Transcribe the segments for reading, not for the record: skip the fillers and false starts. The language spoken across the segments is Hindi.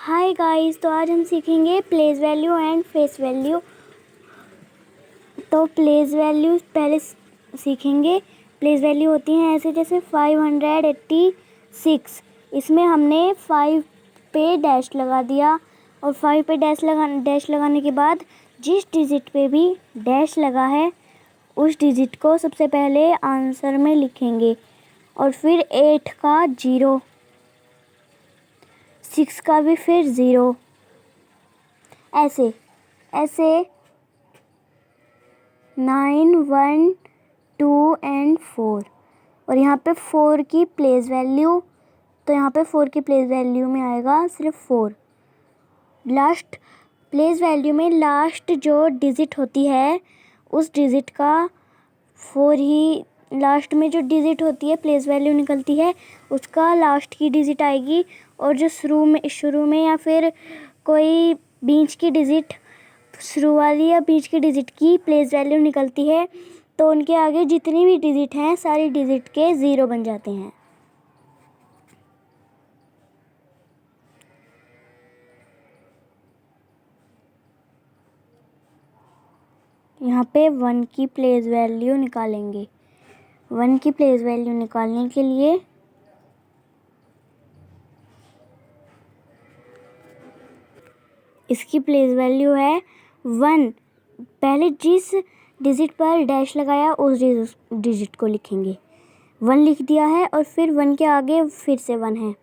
हाय गाइस, तो आज हम सीखेंगे place value and face value. तो प्लेस वैल्यू पहले सीखेंगे। प्लेस वैल्यू होती हैं ऐसे जैसे 586। इसमें हमने 5 पे डैश लगा दिया और 5 पे डैश लगाने के बाद जिस डिजिट पे भी डैश लगा है उस डिजिट को सबसे पहले आंसर में लिखेंगे और फिर 8 का 0, 6 का भी फिर 0, ऐसे 9, 1, 2 एंड 4। और यहाँ पे 4 की प्लेस वैल्यू, तो यहाँ पे 4 की प्लेस वैल्यू में आएगा सिर्फ 4। लास्ट प्लेस वैल्यू में लास्ट जो डिजिट होती है उस डिजिट का 4 ही, लास्ट में जो डिजिट होती है प्लेस वैल्यू निकलती है उसका लास्ट की डिजिट आएगी। और जो शुरू में या फिर कोई बीच की डिजिट, शुरू वाली या बीच की डिजिट की प्लेस वैल्यू निकलती है तो उनके आगे जितनी भी डिजिट हैं सारी डिजिट के 0 बन जाते हैं। यहाँ पे 1 की प्लेस वैल्यू निकालेंगे। 1 की प्लेस वैल्यू निकालने के लिए इसकी प्लेस वैल्यू है 1। पहले जिस डिजिट पर डैश लगाया उस डिजिट को लिखेंगे। 1 लिख दिया है और फिर 1 के आगे फिर से 1 है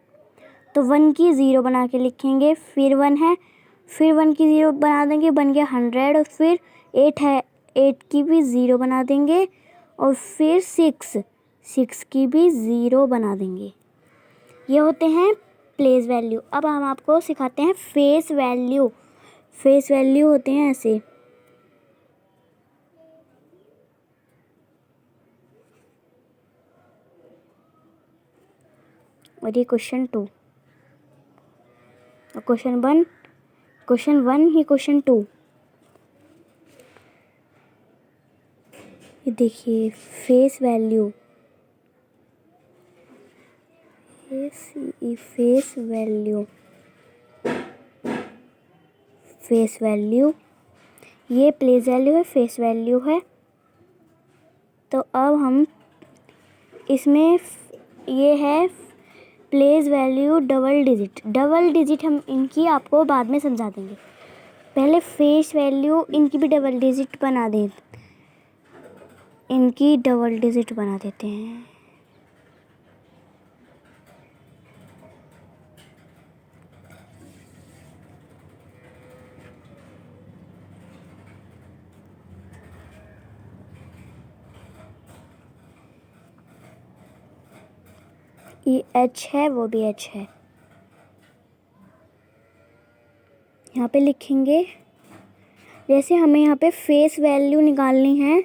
तो 1 की 0 बना के लिखेंगे। फिर 1 है, फिर 1 की 0 बना देंगे, बन गया 100। और फिर 8 है, 8 की भी 0 बना देंगे और फिर 6 की भी 0 बना देंगे। ये होते हैं प्लेस वैल्यू। अब हम आपको सिखाते हैं फेस वैल्यू। फेस वैल्यू होते हैं ऐसे। और ये क्वेश्चन 2 और क्वेश्चन 1 ही क्वेश्चन 2। ये देखिए फेस वैल्यू, फेस वैल्यू ये प्लेस वैल्यू है, फेस वैल्यू है। तो अब हम इसमें ये है प्लेस वैल्यू डबल डिजिट हम इनकी आपको बाद में समझा देंगे। पहले फेस वैल्यू इनकी भी डबल डिजिट बना दें, इनकी डबल डिजिट बना देते हैं। ये H है, वो भी H है। यहाँ पे लिखेंगे, जैसे हमें यहाँ पे फेस वैल्यू निकालनी है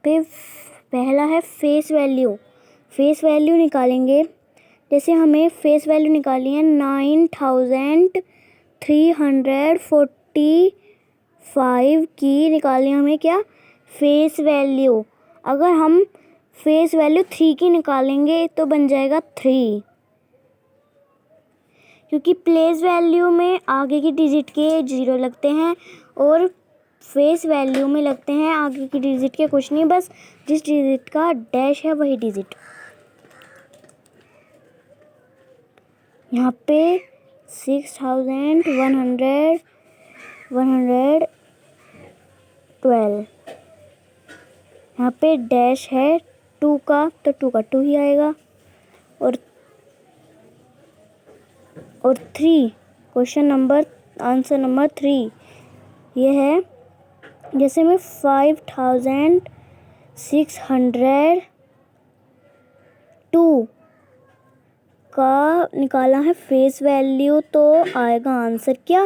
पे पहला है फेस वैल्यू निकालेंगे। जैसे हमें फेस वैल्यू निकाली है 9345 की निकालनी, हमें क्या फेस वैल्यू। अगर हम फेस वैल्यू 3 की निकालेंगे तो बन जाएगा 3, क्योंकि प्लेस वैल्यू में आगे की डिजिट के 0 लगते हैं और फेस वैल्यू में लगते हैं आगे की डिजिट के कुछ नहीं, बस जिस डिजिट का डैश है वही डिजिट। यहाँ पे 6112 यहाँ पे डैश है 2 का, तो 2 का 2 ही आएगा। और 3 आंसर नंबर 3 ये है, जैसे में 5602 का निकाला है फेस वैल्यू तो आएगा आंसर क्या।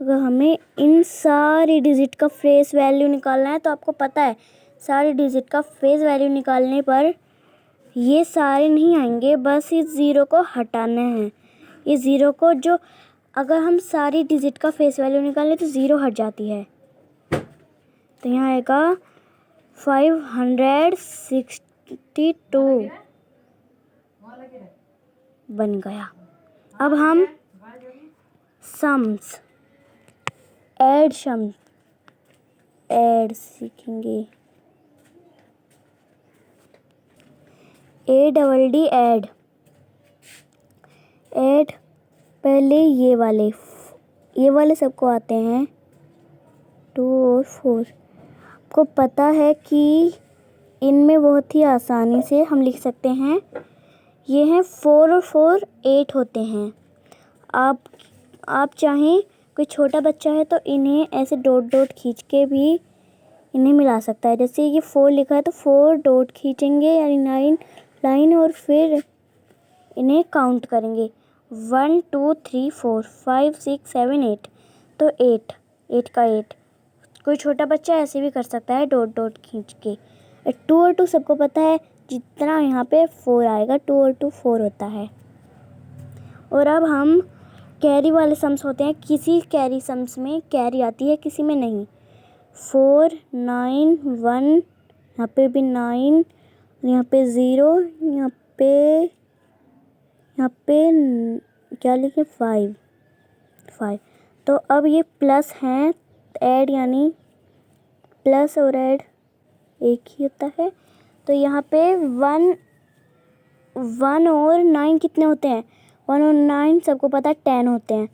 अगर हमें इन सारी डिजिट का फेस वैल्यू निकालना है तो आपको पता है सारी डिजिट का फेस वैल्यू निकालने पर ये सारे नहीं आएंगे, बस इस 0 को हटाना है। इस 0 को जो अगर हम सारी डिजिट का फेस वैल्यू निकालें तो 0 हट जाती है। तो यहाँ आएगा 562 बन गया। अब हम सम्स ऐड सीखेंगे। ADD ऐड पहले ये वाले सबको आते हैं 2 और 4। आपको पता है कि इनमें बहुत ही आसानी से हम लिख सकते हैं। ये हैं 4 और 4 8 होते हैं। आप चाहें कोई छोटा बच्चा है तो इन्हें ऐसे डॉट डॉट खींच के भी इन्हें मिला सकता है। जैसे ये 4 लिखा है तो 4 डॉट खींचेंगे यानी 9 लाइन और फिर इन्हें काउंट करेंगे 1 2 3 4 5 6 7 8। तो 8 का 8 कोई छोटा बच्चा ऐसे भी कर सकता है डॉट डॉट खींच के। 2 और 2 सबको पता है, जितना यहाँ पे 4 आएगा 2 और 2 4 होता है। और अब हम कैरी वाले सम्स होते हैं। किसी कैरी सम्स में कैरी आती है, किसी में नहीं। 4 9 1 यहाँ पे भी 9, यहाँ पे 0, यहाँ पे क्या लिखे 5। तो अब ये प्लस हैं, ऐड यानी प्लस और ऐड एक ही होता है। तो यहाँ पे 1 और 9 कितने होते हैं? 1 और 9 सबको पता है 10 होते हैं।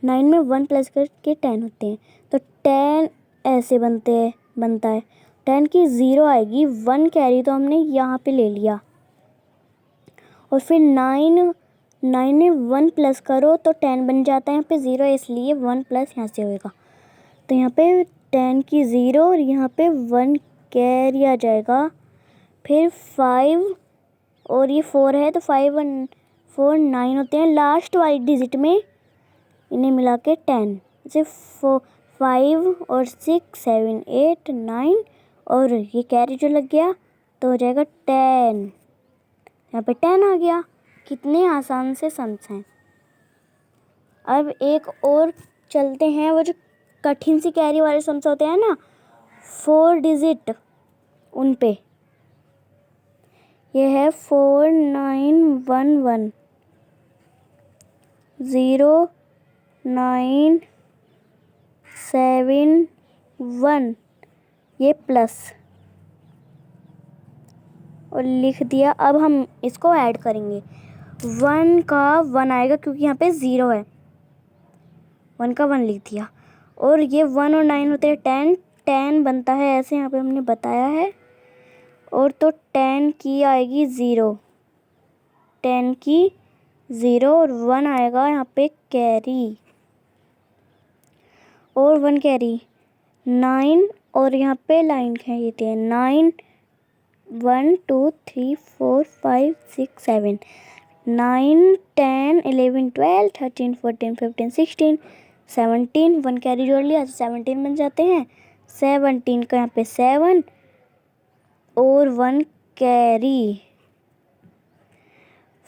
9 में 1 प्लस करके 10 होते हैं। तो 10 ऐसे बनता है। 10 की 0 आएगी, 1 कैरी तो हमने यहाँ पे ले लिया। और फिर 9 में 1 प्लस करो तो 10 बन जाता है। यहाँ पे 0 इसलिए 1 प्लस यहाँ से होएगा। तो यहाँ पे 10 की 0 और यहाँ पे 1 कैरी आ जाएगा। फिर 5 और ये 4 है तो 5 और 4 9 होते हैं। लास्ट वाली डिजिट में इन्हें मिला के 10, जैसे 5 और 6 7 8 9 और ये कैरी जो लग गया तो हो जाएगा 10। यहाँ पे 10 आ गया। कितने आसान से सम्स हैं। अब एक और चलते हैं, वो जो कठिन सी कैरी वाले सम्स होते हैं ना 4 डिजिट, उन पे। ये है 4 9 1 1 0 9 7 1, ये प्लस और लिख दिया। अब हम इसको ऐड करेंगे। 1 का 1 आएगा क्योंकि यहाँ पे 0 है। 1 का 1 लिख दिया। और ये 1 और 9 होते हैं 10 बनता है ऐसे, यहाँ पे हमने बताया है। और तो 10 की आएगी 0, 10 की 0 और 1 आएगा यहाँ पे कैरी, और 1 कैरी 9 और यहाँ पे लाइन कहते हैं 9 1 2 3 4 5 6 7 9 10 11 12 13 14 15 16 17। 1 कैरी जोड़ लिया तो 17 बन जाते हैं। 17 का यहाँ पे 7 और 1 कैरी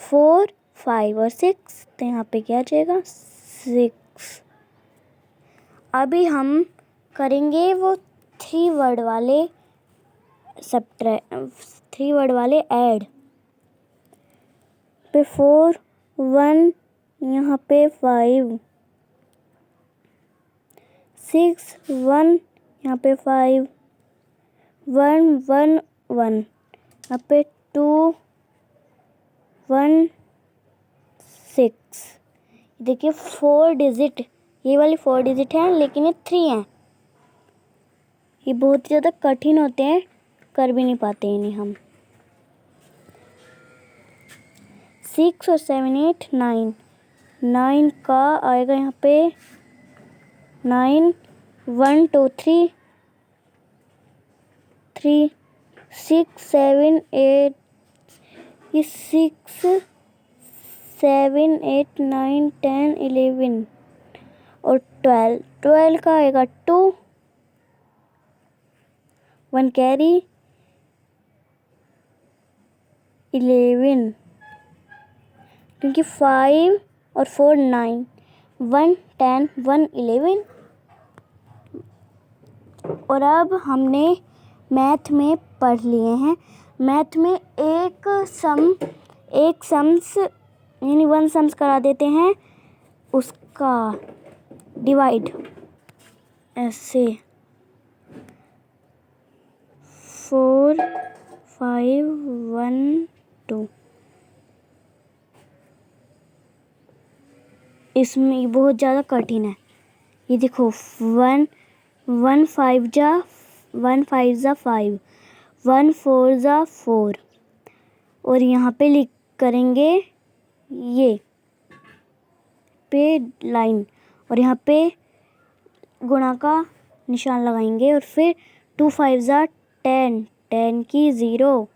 4 5 और 6, तो यहाँ पे क्या आ जाएगा 6। अभी हम करेंगे वो 3 वर्ड वाले ऐड। पे 4 1 यहाँ पे 5 6 1 यहाँ पे 5 1 1 1 यहाँ पे 2 1 6। देखिए 4 डिजिट, ये वाली 4 डिजिट हैं लेकिन ये 3 हैं। ये बहुत ही ज़्यादा कठिन होते हैं, कर भी नहीं पाते इन्हें हम। 6 और 7 8 9 का आएगा यहाँ पे 9 1 2 3 6 7 8, ये 6 7 8 9 10 11 और 12 का आएगा 2, 1 कैरी 11, क्योंकि 5 और 4 9, 1 10 1 11। और अब हमने मैथ में पढ़ लिए हैं। मैथ में एक सम्स यानी 1 सम्स करा देते हैं, उसका डिवाइड ऐसे 4 5 1 2। इसमें बहुत ज़्यादा कठिन है। ये देखो 1 5 जा 1 5 जा 5, 1 4 जा 4। और यहाँ पे लिख करेंगे ये पे लाइन, और यहाँ पे गुणा का निशान लगाएंगे। और फिर 2 5 जा 10, 10 की 0,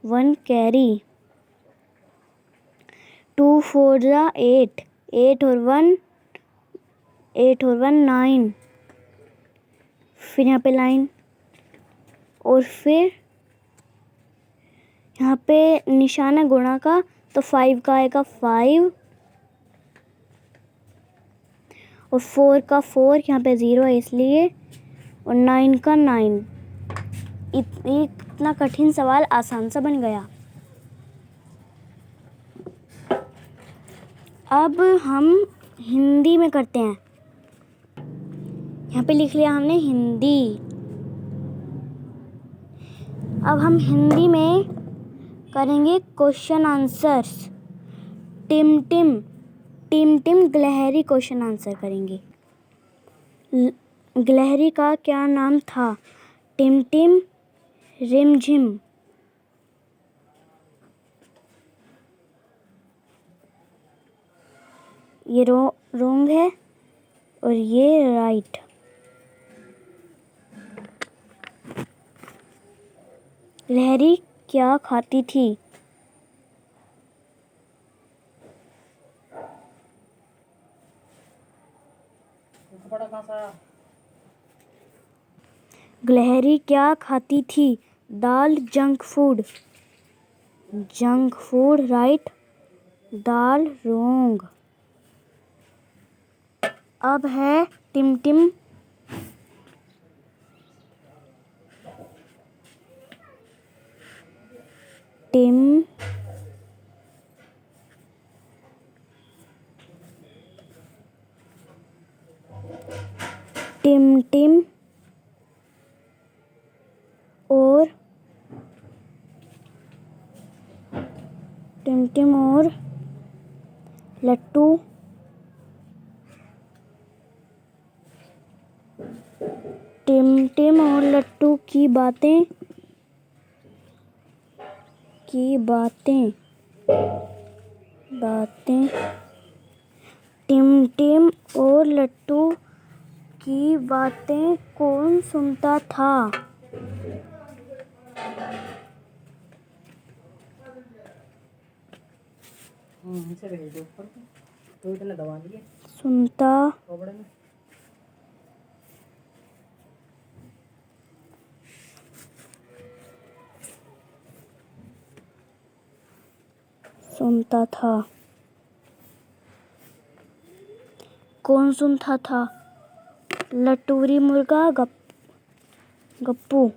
1 कैरी। 2 4 जा 8, 8 और 1 9। फिर यहाँ पे लाइन, और फिर यहाँ पे निशान है गुणा का, तो 5 का आएगा 5, और 4 का 4, यहाँ पे 0 है इसलिए, और 9 का 9। इतना कठिन सवाल आसान सा बन गया। अब हम हिंदी में करते हैं। यहाँ पे लिख लिया हमने हिंदी। अब हम हिंदी में करेंगे क्वेश्चन आंसर्स। टिम टिम गिलहरी क्वेश्चन आंसर करेंगे। गिलहरी का क्या नाम था? टिम टिम रिमझिम। ये रॉन्ग है और ये राइट। गिलहरी क्या खाती थी? गिलहरी क्या खाती थी? दाल, junk food. Junk food right, दाल रॉन्ग। अब है टिम टिम। टिम टिम टिम और लट्टू। टिम और लट्टू की बातें टिम और लट्टू की बातें कौन सुनता था? सुनता था। कौन सुनता था? लटूरी मुर्गा, गप्पू।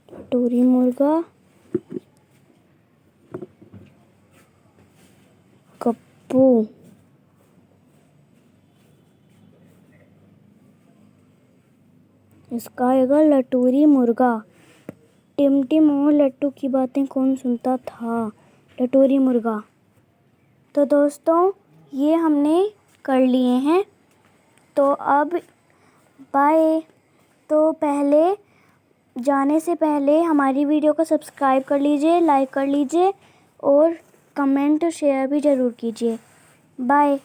लटूरी मुर्गा, गप्पू। इसका आएगा लटूरी मुर्गा। टिम और लट्टू की बातें कौन सुनता था? लटूरी मुर्गा। तो दोस्तों ये हमने कर लिए हैं। तो अब बाय। तो पहले जाने से पहले हमारी वीडियो को सब्सक्राइब कर लीजिए, लाइक कर लीजिए और कमेंट शेयर भी ज़रूर कीजिए। बाय।